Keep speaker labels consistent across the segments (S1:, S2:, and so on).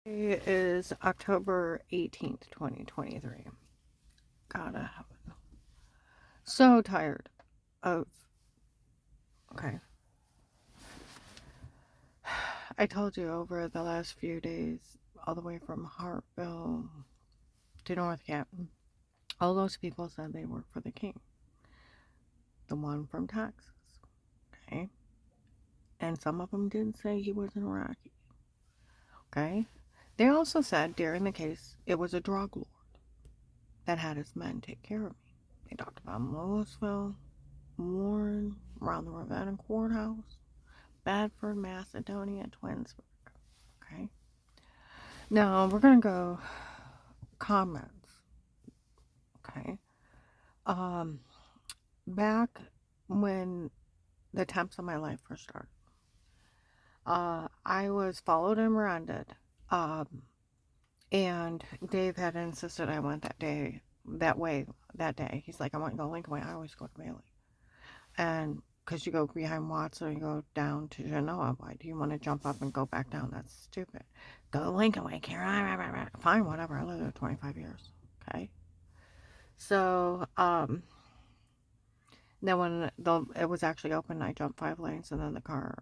S1: It is October 18th, 2023. God, I'm so tired of. Okay. I told you over the last few days, all the way from Hartville to North Canton, all those people said they work for the king, the one from Texas. Okay. And some of them didn't say he was an Iraqi. Okay. They also said during the case it was a drug lord that had his men take care of me. They talked about Louisville, Warren, around the Ravenna Courthouse, Bedford, Macedonia, Twinsburg. Okay. Now we're gonna go comments. Okay. Um, back when the temps of my life first started, I was followed and rounded. Um, and Dave had insisted I went that day. He's like, I want to go Lincoln Way. I always go to Bailey. And because you go behind Watson, you go down to Genoa. Why do you want to jump up and go back down? That's stupid. Go Lincoln Way, Karen. Fine, whatever. I lived there 25 years. Okay. So, then when it was actually open, I jumped 5 lanes, and then the car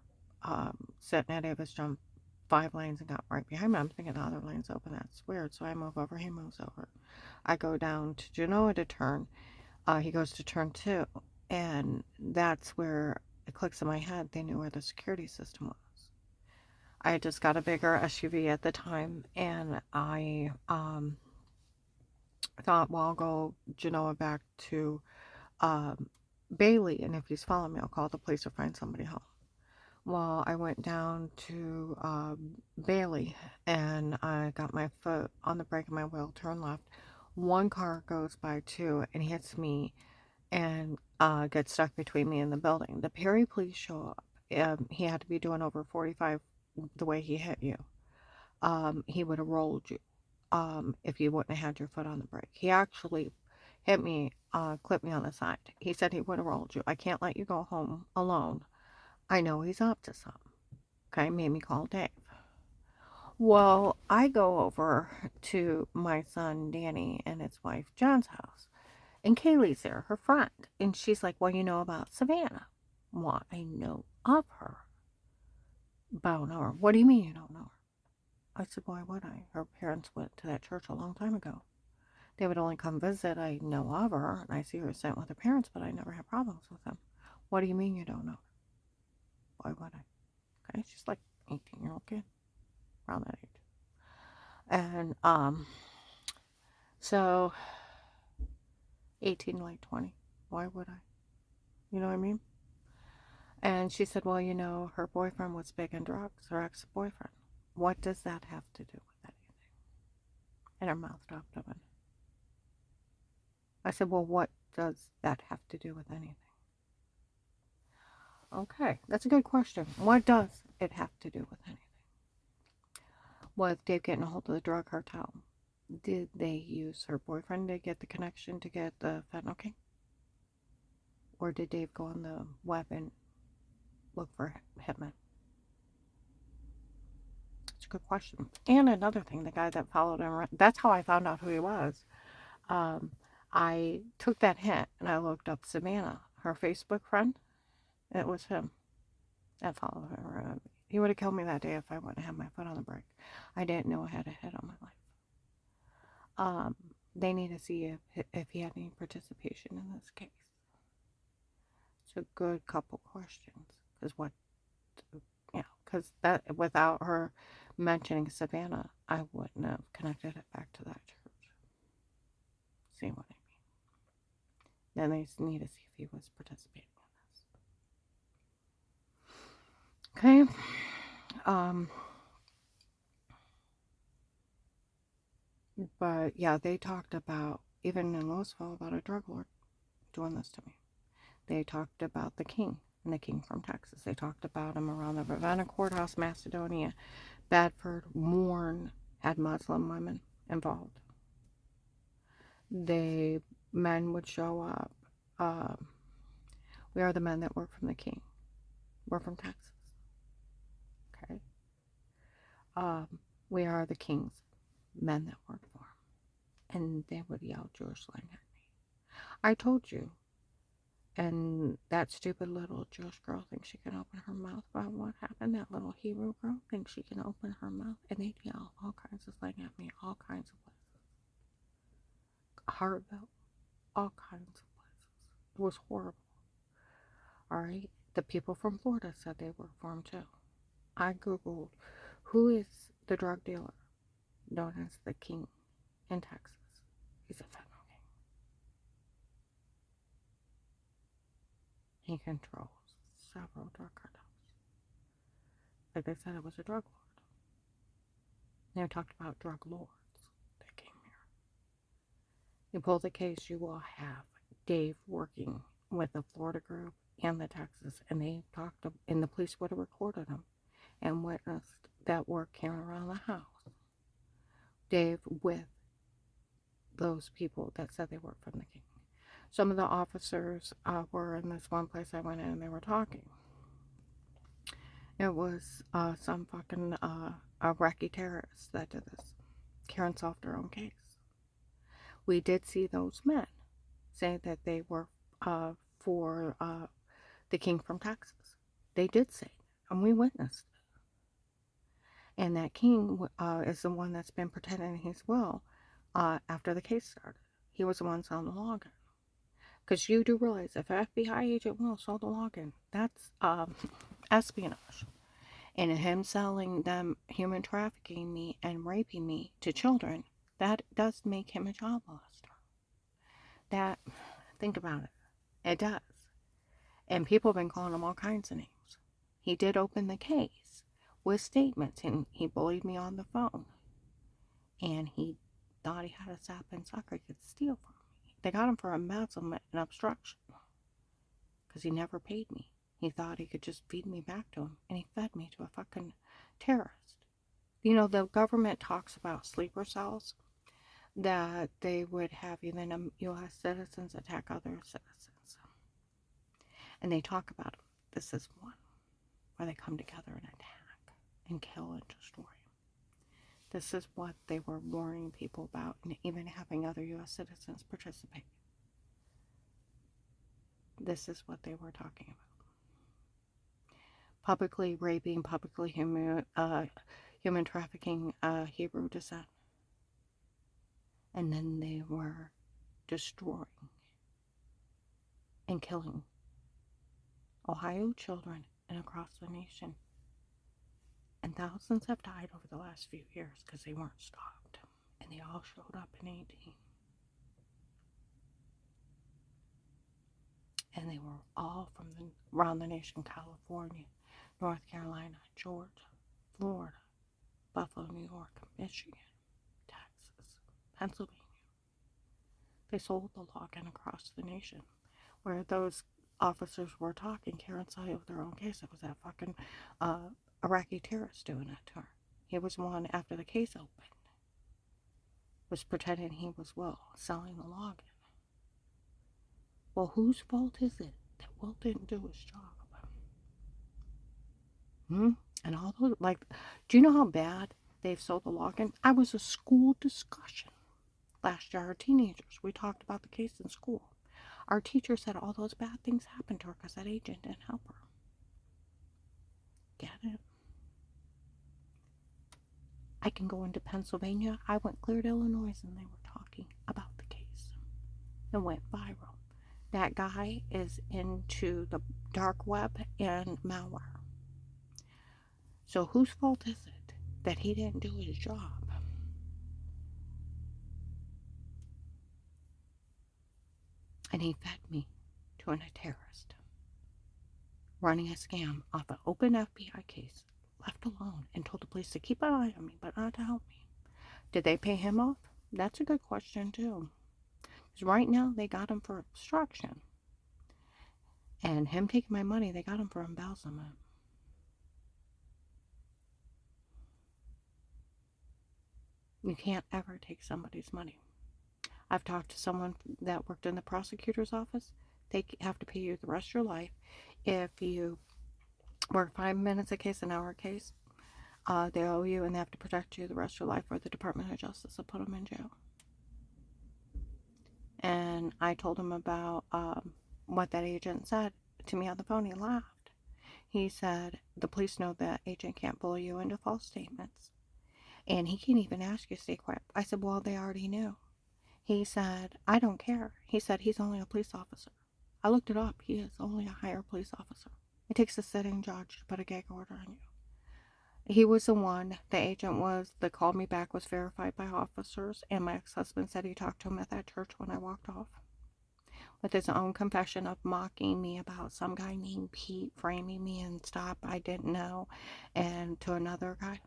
S1: sitting at Davis jumped 5 lanes and got right behind me. I'm thinking the other lane's open. That's weird. So I move over. He moves over. I go down to Genoa to turn. He goes to turn two, and that's where it clicks in my head. They knew where the security system was. I had just got a bigger SUV at the time, and I thought, well, I'll go Genoa back to Bailey, and if he's following me, I'll call the police or find somebody home. Well, I went down to Bailey, and I got my foot on the brake of my wheel, turn left. One car goes by two and hits me and gets stuck between me and the building. The Perry police show up. He had to be doing over 45 the way he hit you. He would have rolled you if you wouldn't have had your foot on the brake. He actually hit me, clipped me on the side. He said he would have rolled you. I can't let you go home alone. I know he's up to something. Okay, made me call Dave. Well, I go over to my son Danny and his wife John's house. And Kaylee's there, her friend. And she's like, well, you know about Savannah. Well, I know of her. But I don't know her. What do you mean you don't know her? I said, why would I? Her parents went to that church a long time ago. They would only come visit. I know of her, and I see her sent with her parents, but I never had problems with them. What do you mean you don't know her? Why would I? Okay, she's like 18-year-old kid, around that age. And, so 18, like 20. Why would I? You know what I mean? And she said, well, her boyfriend was big in drugs, her ex-boyfriend. What does that have to do with anything? And her mouth dropped open. I said, well, what does that have to do with anything? Okay, that's a good question. What does it have to do with anything? Was Dave getting a hold of the drug cartel? Did they use her boyfriend to get the connection to get the fentanyl king? Or did Dave go on the web and look for hitmen? It's a good question. And another thing, the guy that followed him, that's how I found out who he was. Um, I took that hint and I looked up Savannah, her Facebook friend. It was him that followed her. He would have killed me that day if I wouldn't have my foot on the brake. I didn't know I had a hit on my life. They need to see if he had any participation in this case. It's a good couple questions. Because because that without her mentioning Savannah, I wouldn't have connected it back to that church. See what I mean? Then they need to see if he was participating in this. Okay. But yeah, they talked about, even in Louisville, about a drug lord doing this to me. They talked about the king and the king from Texas. They talked about him around the Ravenna Courthouse, Macedonia, Bedford, Warren had Muslim women involved. They Men would show up. Um, we are the men that work from the king. We're from Texas. Okay. We are the king's men that work for him. And they would yell Jewish slang at me. I told you. And that stupid little Jewish girl thinks she can open her mouth about what happened. That little Hebrew girl thinks she can open her mouth. And they'd yell all kinds of slang at me, all kinds of places. Hartville, all kinds of places. It was horrible. Alright? The people from Florida said they worked for him too. I Googled who is the drug dealer known as the King in Texas. He's a fentanyl king. He controls several drug cartels. Like they said, it was a drug lord. They talked about drug lords that came here. You pull the case, you will have Dave working with the Florida group and the Texas, and they talked, and the police would have recorded them and witnessed that work carrying around the house. Dave with those people that said they worked for the king. Some of the officers were in this one place I went in and they were talking. It was some fucking Iraqi terrorists that did this, carrying off their own case. We did see those men say that they were for the king from Texas. They did say it, and we witnessed it. And that king is the one that's been pretending he's well after the case started. He was the one selling the login. Because you do realize if FBI agent Will sold the login, that's espionage. And him selling them human trafficking me and raping me to children, that does make him a child molester. That, think about it. It does. And people have been calling him all kinds of names. He did open the case with statements, and he bullied me on the phone. And he thought he had a sap and sucker he could steal from me. They got him for embezzlement and obstruction. Because he never paid me. He thought he could just feed me back to him. And he fed me to a fucking terrorist. You know, the government talks about sleeper cells. That they would have even U.S. citizens attack other citizens. And they talk about them. This is one where they come together and attack and kill and destroy. This is what they were warning people about, and even having other U.S. citizens participate. This is what they were talking about. Publicly raping, publicly human trafficking Hebrew descent. And then they were destroying and killing Ohio children and across the nation. And thousands have died over the last few years because they weren't stopped. And they all showed up in 18. And they were all from around the nation: California, North Carolina, Georgia, Florida, Buffalo, New York, Michigan, Texas, Pennsylvania. They sold the login across the nation. Where those officers were talking, Karen Saw of their own case. It was that fucking Iraqi terrorist doing it to her. He was one after the case opened. Was pretending he was Will, selling the login. Well, whose fault is it that Will didn't do his job? And all those, like, do you know how bad they've sold the login? I was a school discussion last year. Our teenagers, we talked about the case in school. Our teacher said all those bad things happened to her because that agent didn't help her. Get it? I can go into Pennsylvania. I went clear to Illinois and they were talking about the case. It went viral. That guy is into the dark web and malware. So whose fault is it that he didn't do his job? And he fed me to a terrorist. Running a scam off an open FBI case. Left alone and told the police to keep an eye on me but not to help me. Did they pay him off? That's a good question too. Because right now they got him for obstruction. And him taking my money, they got him for embezzlement. You can't ever take somebody's money. I've talked to someone that worked in the prosecutor's office. They have to pay you the rest of your life. If you work 5 minutes a case, an hour a case, They owe you and they have to protect you the rest of your life, or the Department of Justice will put them in jail. And I told him about what that agent said to me on the phone. He laughed. He said, the police know that agent can't bully you into false statements. And he can't even ask you to stay quiet. I said, well, they already knew. He said, I don't care. He said, he's only a police officer. I looked it up. He is only a higher police officer. It takes a sitting judge to put a gag order on you. He was the one, the agent was, that called me back was verified by officers, and my ex-husband said he talked to him at that church when I walked off. With his own confession of mocking me about some guy named Pete framing me and stuff I didn't know, and to another guy.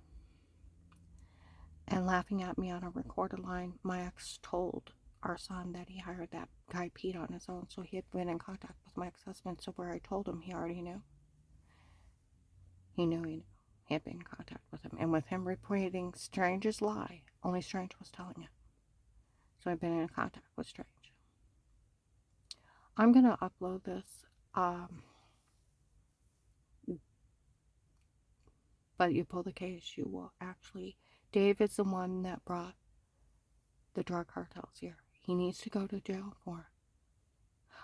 S1: And laughing at me on a recorded line, my ex told our son that he hired that guy Pete on his own, so he had been in contact with my ex-husband, so where I told him, he already knew. He knew he had been in contact with him. And with him repeating Strange's lie, only Strange was telling it. So I've been in contact with Strange. I'm going to upload this, but you pull the case, you will actually... Dave is the one that brought the drug cartels here. He needs to go to jail for it.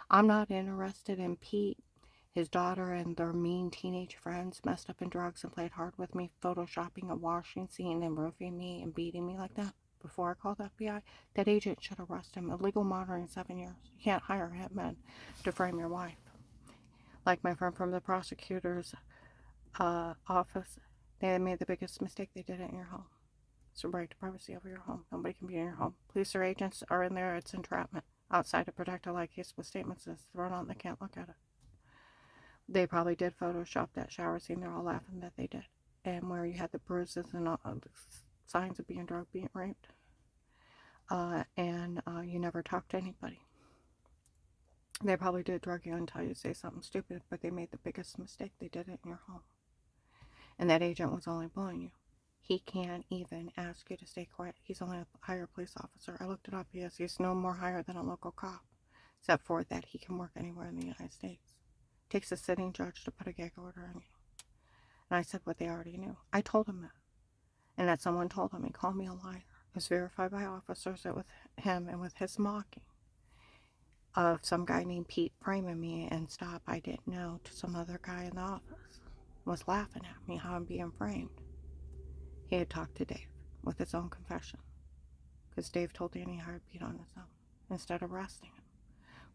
S1: I'm not interested in Pete, his daughter, and their mean teenage friends messed up in drugs and played hard with me, photoshopping a washing scene and roofing me and beating me like that. Before I called FBI, that agent should arrest him. Illegal monitoring 7 years. You can't hire hitmen to frame your wife. Like my friend from the prosecutor's office, they made the biggest mistake. They did it in your home. It's a right to privacy over your home. Nobody can be in your home. Police or agents are in there. It's entrapment. Outside to protect a light case with statements that's thrown out and they can't look at it. They probably did Photoshop that shower scene. They're all laughing that they did. And where you had the bruises and all the signs of being drugged, being raped. And you never talked to anybody. They probably did drug you until you say something stupid, but they made the biggest mistake. They did it in your home. And that agent was only bullying you. He can't even ask you to stay quiet. He's only a higher police officer. I looked it up. He's no more higher than a local cop, except for that he can work anywhere in the United States. It takes a sitting judge to put a gag order on you. And I said what they already knew. I told him that. And that someone told him. He called me a liar. It was verified by officers that with him and with his mocking of some guy named Pete framing me and stuff I didn't know to some other guy in the office was laughing at me how I'm being framed. He had talked to Dave with his own confession, because Dave told Danny he hired Pete on his own instead of arresting him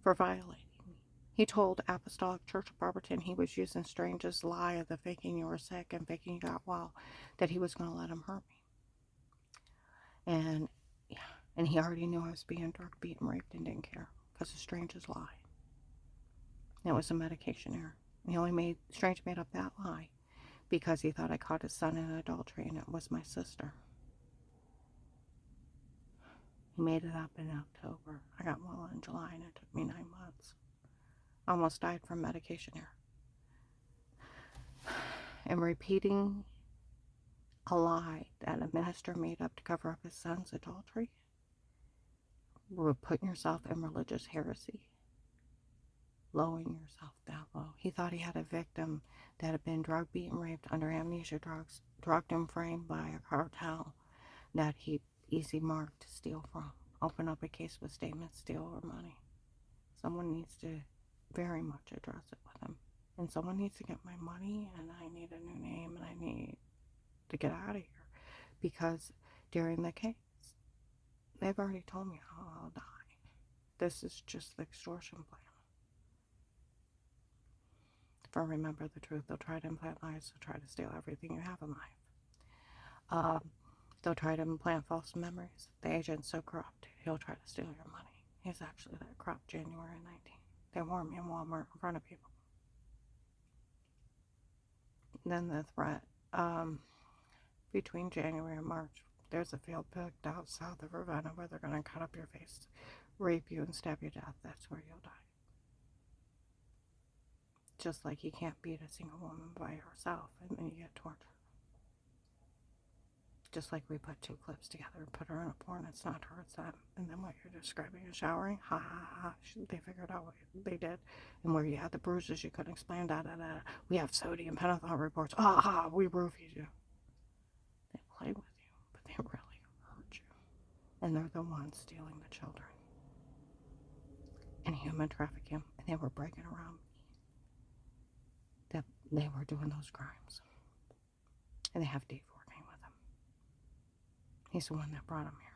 S1: for violating me. He told Apostolic Church of Barberton he was using Strange's lie of the faking you were sick and faking you got well, that he was going to let him hurt me. And yeah, and he already knew I was being drugged, beaten, raped, and didn't care because of Strange's lie. And it was a medication error. Strange made up that lie because he thought I caught his son in adultery and it was my sister. He made it up in October. I got well in July and it took me 9 months. I almost died from medication error. And repeating a lie that a minister made up to cover up his son's adultery would put yourself in religious heresy. Lowering yourself that low. He thought he had a victim that had been drugged, beaten, raped under amnesia drugs, drugged and framed by a cartel that he easy marked to steal from. Open up a case with statements, steal our money. Someone needs to very much address it with him. And someone needs to get my money, and I need a new name, and I need to get out of here. Because during the case, they've already told me how I'll die. This is just the extortion plan. If I remember the truth, they'll try to implant lies. They'll try to steal everything you have in life. They'll try to implant false memories. The agent's so corrupt, he'll try to steal your money. He's actually that corrupt. January 19th. They warned me in Walmart in front of people. Then the threat. Between January and March, there's a field picked out south of Ravenna where they're going to cut up your face, rape you, and stab you to death. That's where you'll die. Just like you can't beat a single woman by herself and then you get tortured. Just like we put two clips together and put her in a porn, it's not her, it's them. And then what you're describing is showering, ha ha ha, they figured out what they did. And where you had the bruises, you couldn't explain, da da da. We have sodium pentothal reports, ah ha, we roofied you. play with you, but they really hurt you. And they're the ones stealing the children and human trafficking. And they were bragging around me that they were doing those crimes. And they have Dave working with them. He's the one that brought them here.